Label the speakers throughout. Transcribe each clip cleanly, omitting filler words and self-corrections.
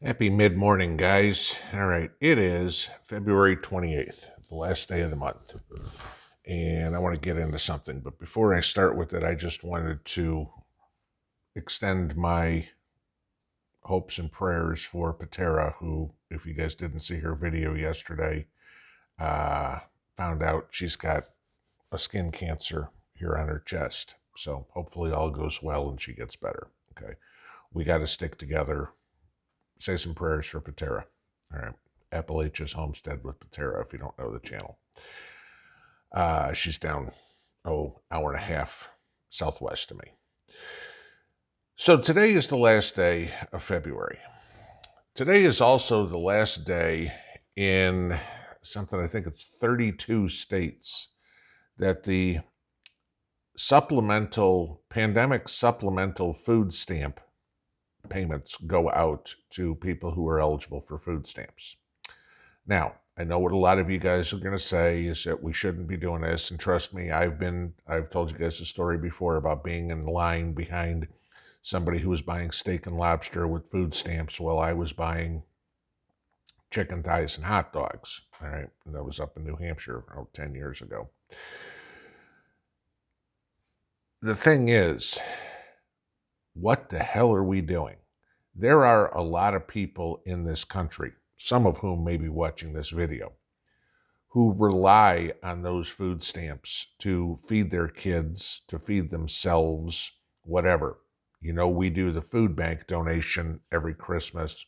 Speaker 1: Happy mid-morning, guys. All right, it is February 28th, the last day of the month. And I want to get into something. But before I start with it, I just wanted to extend my hopes and prayers for Patera, who, if you guys didn't see her video yesterday, uh, found out she's got a skin cancer here on her chest. So hopefully all goes well and she gets better. Okay. We got to stick together. Say some prayers for Patera. All right. Appalachia's Homestead with Patera, if you don't know the channel. She's down, hour and a half southwest of me. So today is the last day of February. Today is also the last day in something, I think it's 32 states, that the pandemic supplemental food stamp payments go out to people who are eligible for food stamps. Now, I know what a lot of you guys are going to say is that we shouldn't be doing this. And trust me, I've told you guys a story before about being in line behind somebody who was buying steak and lobster with food stamps while I was buying chicken thighs and hot dogs. All right. And that was up in New Hampshire 10 years ago. The thing is, what the hell are we doing? There are a lot of people in this country, some of whom may be watching this video, who rely on those food stamps to feed their kids, to feed themselves, whatever. You know, we do the food bank donation every Christmas,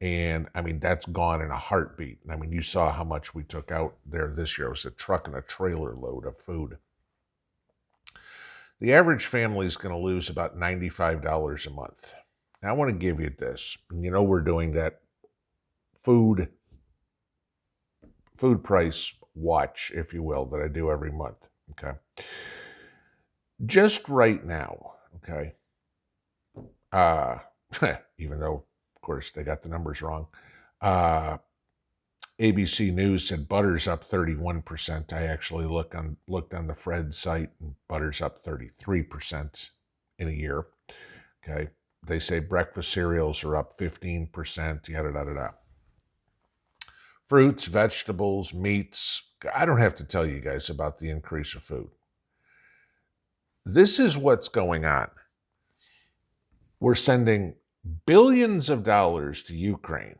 Speaker 1: and I mean, that's gone in a heartbeat. I mean, you saw how much we took out there this year. It was a truck and a trailer load of food. The average family is going to lose about $95 a month. Now, I want to give you this. You know, we're doing that food price watch, if you will, that I do every month. Okay. Just right now, okay. Even though, of course, they got the numbers wrong. ABC News said butter's up 31%. I actually looked on the Fred site, and butter's up 33% in a year. Okay. They say breakfast cereals are up 15%, yada, yada, yada. Fruits, vegetables, meats. I don't have to tell you guys about the increase of food. This is what's going on. We're sending billions of dollars to Ukraine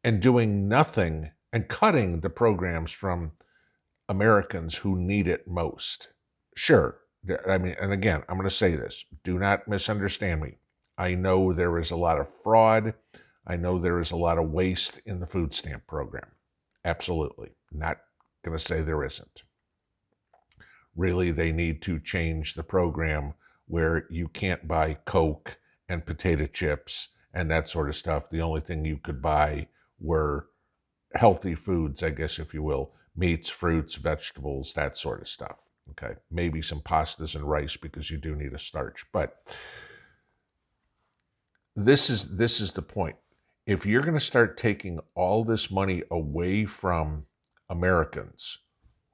Speaker 1: and doing nothing and cutting the programs from Americans who need it most. Sure. I mean, and again, I'm going to say this. Do not misunderstand me. I know there is a lot of fraud. I know there is a lot of waste in the food stamp program. Absolutely. Not going to say there isn't. Really, they need to change the program where you can't buy Coke and potato chips and that sort of stuff. The only thing you could buy were healthy foods, I guess, if you will, meats, fruits, vegetables, that sort of stuff. Okay, maybe some pastas and rice because you do need a starch. But this is the point. If you're going to start taking all this money away from Americans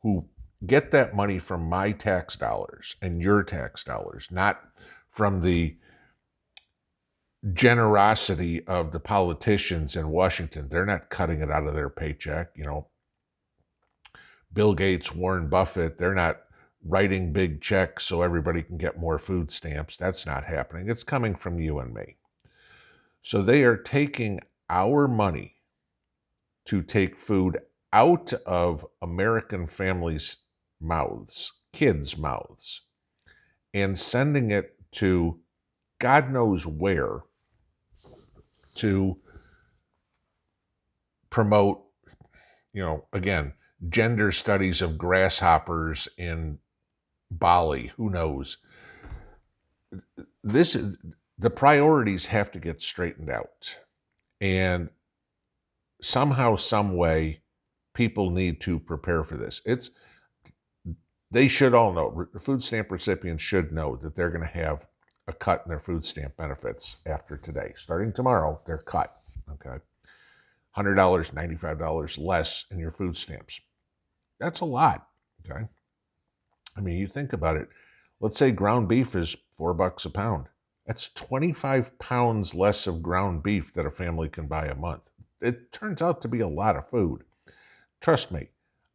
Speaker 1: who get that money from my tax dollars and your tax dollars, not from the generosity of the politicians in Washington. They're not cutting it out of their paycheck. You know, Bill Gates, Warren Buffett, they're not writing big checks so everybody can get more food stamps. That's not happening. It's coming from you and me. So they are taking our money to take food out of American families' mouths, kids' mouths, and sending it to God knows where to promote, again, gender studies of grasshoppers in Bali. Who knows? The priorities have to get straightened out. And somehow, some way, people need to prepare for this. They should all know, food stamp recipients should know that they're going to have a cut in their food stamp benefits after today. Starting tomorrow, they're cut, okay? $100, $95 less in your food stamps. That's a lot, okay? I mean, you think about it. Let's say ground beef is $4 a pound, That's 25 pounds less of ground beef that a family can buy a month. It turns out to be a lot of food. Trust me,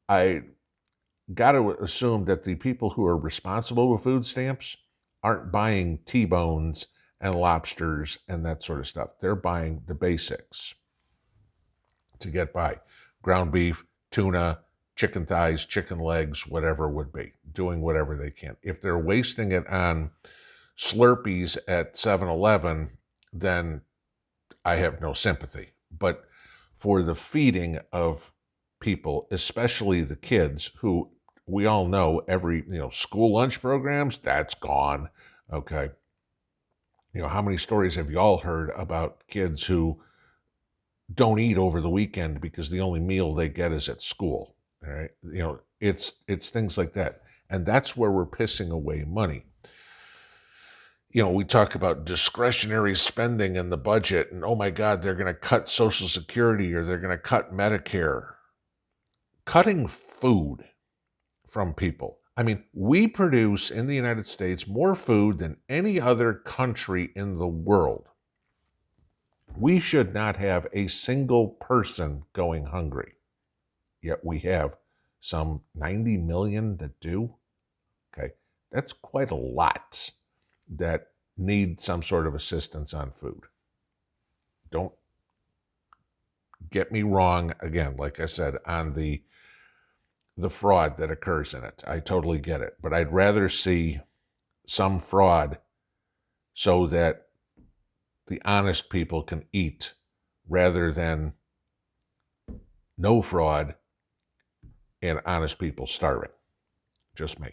Speaker 1: I got to assume that the people who are responsible with food stamps aren't buying T-bones and lobsters and that sort of stuff. They're buying the basics to get by. Ground beef, tuna, chicken thighs, chicken legs, whatever it would be, doing whatever they can. If they're wasting it on Slurpees at 7-Eleven, then I have no sympathy. But for the feeding of people, especially the kids, who we all know school lunch programs, that's gone. Okay. How many stories have you all heard about kids who don't eat over the weekend because the only meal they get is at school? All right. It's things like that. And that's where we're pissing away money. We talk about discretionary spending in the budget, and oh my God, they're going to cut Social Security or they're going to cut Medicare. Cutting food from people. I mean, we produce in the United States more food than any other country in the world. We should not have a single person going hungry, yet we have some 90 million that do. Okay, that's quite a lot that need some sort of assistance on food. Don't get me wrong, again, like I said, on the fraud that occurs in it. I totally get it. But I'd rather see some fraud so that the honest people can eat rather than no fraud and honest people starving. Just me.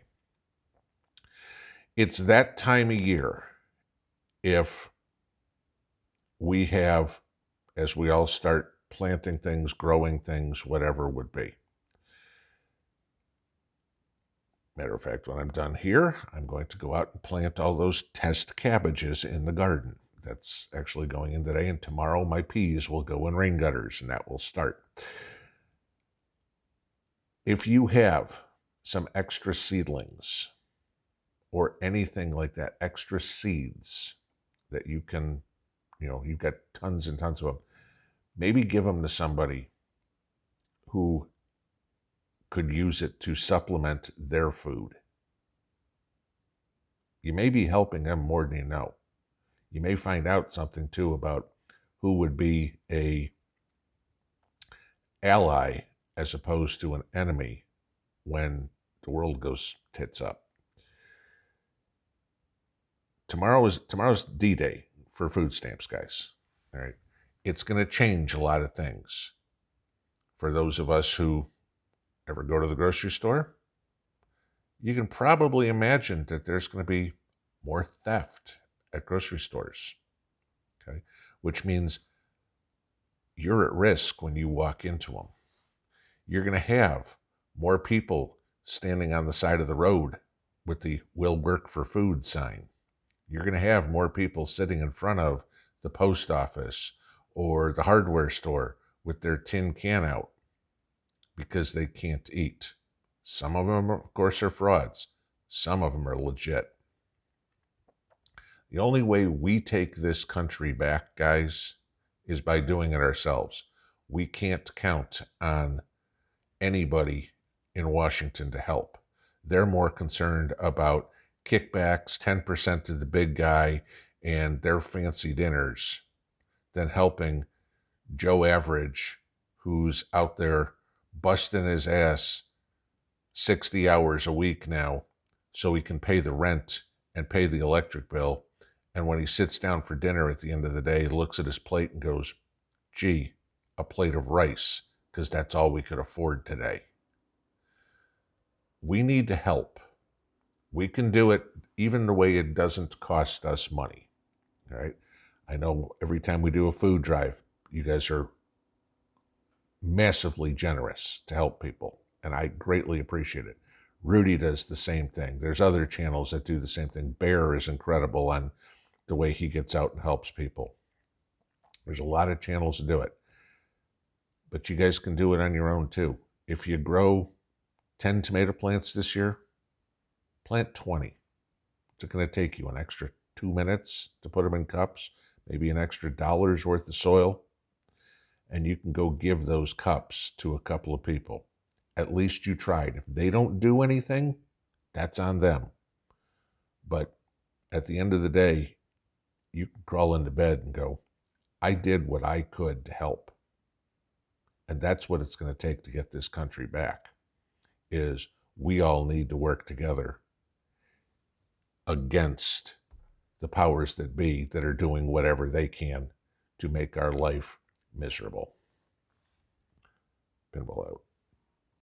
Speaker 1: It's that time of year if we have, as we all start planting things, growing things, whatever it would be. Matter of fact, when I'm done here, I'm going to go out and plant all those test cabbages in the garden. That's actually going in today, and tomorrow my peas will go in rain gutters, and that will start. If you have some extra seedlings or anything like that, extra seeds that you can, you've got tons and tons of them, maybe give them to somebody who could use it to supplement their food. You may be helping them more than you know. You may find out something too about who would be a ally as opposed to an enemy when the world goes tits up. Tomorrow's D-Day for food stamps, guys. All right. It's going to change a lot of things. For those of us who ever go to the grocery store, you can probably imagine that there's going to be more theft at grocery stores. Okay? Which means you're at risk when you walk into them. You're going to have more people standing on the side of the road with the "Will Work for Food" sign. You're going to have more people sitting in front of the post office or the hardware store with their tin can out because they can't eat. Some of them, of course, are frauds. Some of them are legit. The only way we take this country back, guys, is by doing it ourselves. We can't count on anybody in Washington to help. They're more concerned about kickbacks, 10% to the big guy, and their fancy dinners than helping Joe Average, who's out there busting his ass 60 hours a week now so he can pay the rent and pay the electric bill. And when he sits down for dinner at the end of the day, he looks at his plate and goes, gee, a plate of rice, because that's all we could afford today. We need to help. We can do it even the way it doesn't cost us money. All right. I know every time we do a food drive, you guys are massively generous to help people, and I greatly appreciate it. Rudy does the same thing. There's other channels that do the same thing. Bear is incredible on the way he gets out and helps people. There's a lot of channels to do it. But you guys can do it on your own too. If you grow 10 tomato plants this year, plant 20. It's going to take you an extra 2 minutes to put them in cups, maybe an extra $1's worth of soil, and you can go give those cups to a couple of people. At least you tried. If they don't do anything, that's on them. But at the end of the day, you can crawl into bed and go, I did what I could to help. And that's what it's going to take to get this country back, is we all need to work together against the powers that be that are doing whatever they can to make our life miserable. Pinball out.